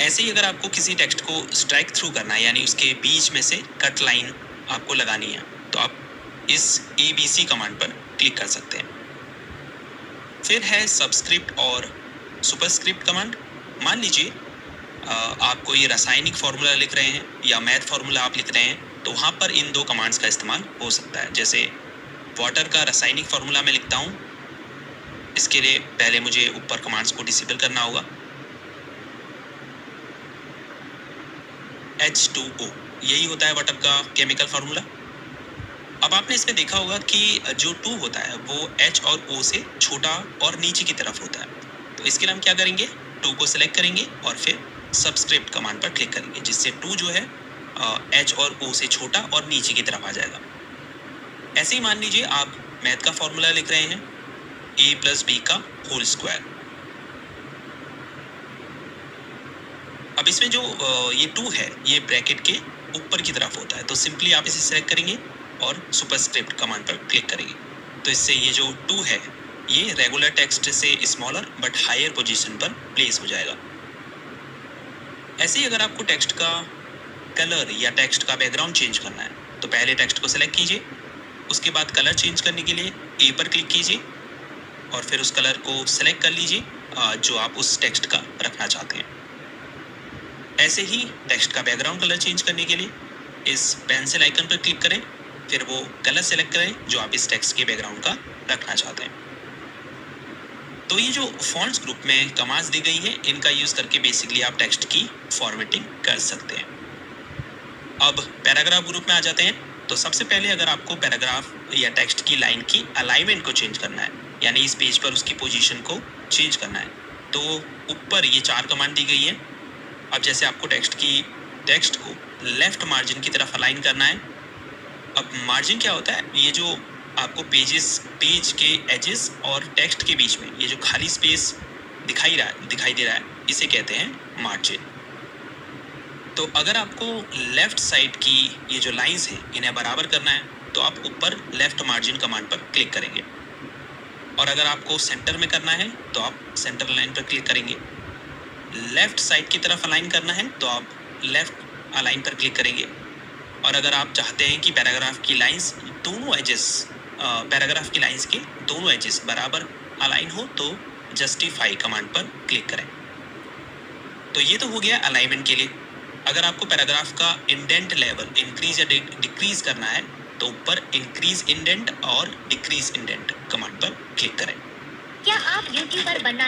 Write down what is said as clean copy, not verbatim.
ऐसे ही अगर आपको किसी टेक्स्ट को स्ट्राइक थ्रू करना है, यानी उसके बीच में से कट लाइन आपको लगानी है, तो आप इस ABC कमांड पर क्लिक कर सकते हैं। फिर है सबस्क्रिप्ट और सुपरस्क्रिप्ट कमांड। मान लीजिए आप कोई रासायनिक फार्मूला लिख रहे हैं या मैथ फार्मूला आप लिख रहे हैं, तो वहाँ पर इन दो कमांड्स का इस्तेमाल हो सकता है। जैसे वाटर का रासायनिक फार्मूला मैं लिखता हूँ, इसके लिए पहले मुझे ऊपर कमांड्स को डिसेबल करना होगा। H2O यही होता है वाटर का केमिकल फार्मूला। अब आपने इसमें देखा होगा कि जो 2 होता है वो H और O से छोटा और नीचे की तरफ होता है। तो इसके लिए हम क्या करेंगे, 2 को सिलेक्ट करेंगे और फिर सबस्क्रिप्ट कमांड पर क्लिक करेंगे, जिससे 2 जो है H और O से छोटा और नीचे की तरफ आ जाएगा। ऐसे ही मान लीजिए आप मैथ का फॉर्मूला लिख रहे हैं, A+B का होल स्क्वायर। अब इसमें जो ये 2 है ये ब्रैकेट के ऊपर की तरफ होता है, तो सिंपली आप इसे सेलेक्ट करेंगे और सुपरस्क्रिप्ट कमांड पर क्लिक करेंगे। तो इससे ये जो 2 है ये रेगुलर टेक्स्ट से स्मॉलर बट हायर पोजीशन पर प्लेस हो जाएगा। ऐसे ही अगर आपको टेक्स्ट का कलर या टेक्स्ट का बैकग्राउंड चेंज करना है, तो पहले टेक्स्ट को सेलेक्ट कीजिए, उसके बाद कलर चेंज करने के लिए ए पर क्लिक कीजिए और फिर उस कलर को सेलेक्ट कर लीजिए जो आप उस टेक्स्ट का रखना चाहते हैं। ऐसे ही टेक्स्ट का बैकग्राउंड कलर चेंज करने के लिए इस पेंसिल आइकन पर क्लिक करें, फिर वो कलर सेलेक्ट करें जो आप इस टेक्स्ट के बैकग्राउंड का रखना चाहते हैं। तो ये जो फॉन्ट्स ग्रुप में कमांड्स दी गई हैं, इनका यूज़ करके बेसिकली आप टेक्स्ट की फॉर्मेटिंग कर सकते हैं। अब पैराग्राफ ग्रुप में आ जाते हैं। तो सबसे पहले अगर आपको पैराग्राफ या टेक्स्ट की लाइन की अलाइनमेंट को चेंज करना है, यानी इस पेज पर उसकी पोजीशन को चेंज करना है, तो ऊपर ये 4 कमांड दी गई है। अब जैसे आपको टेक्स्ट को लेफ्ट मार्जिन की तरफ अलाइन करना है। अब मार्जिन क्या होता है, ये जो आपको पेज के एजेस और टेक्स्ट के बीच में ये जो खाली स्पेस दिखाई दे रहा है, इसे कहते हैं मार्जिन। तो अगर आपको लेफ्ट साइड की ये जो लाइंस हैं इन्हें बराबर करना है, तो आप ऊपर लेफ्ट मार्जिन कमांड पर क्लिक करेंगे। और अगर आपको सेंटर में करना है तो आप सेंटर लाइन पर क्लिक करेंगे। लेफ्ट साइड की तरफ अलाइन करना है तो आप लेफ्ट अलाइन पर क्लिक करेंगे। और अगर आप चाहते हैं कि पैराग्राफ की लाइंस के दोनों एजेस बराबर अलाइन हो, तो जस्टिफाई कमांड पर क्लिक करें। तो ये तो हो गया अलाइनमेंट के लिए। अगर आपको पैराग्राफ का इंडेंट लेवल इंक्रीज या डिक्रीज करना है, तो ऊपर इंक्रीज इंडेंट और डिक्रीज इंडेंट कमांड पर क्लिक करें। क्या आप यूट्यूबर बनना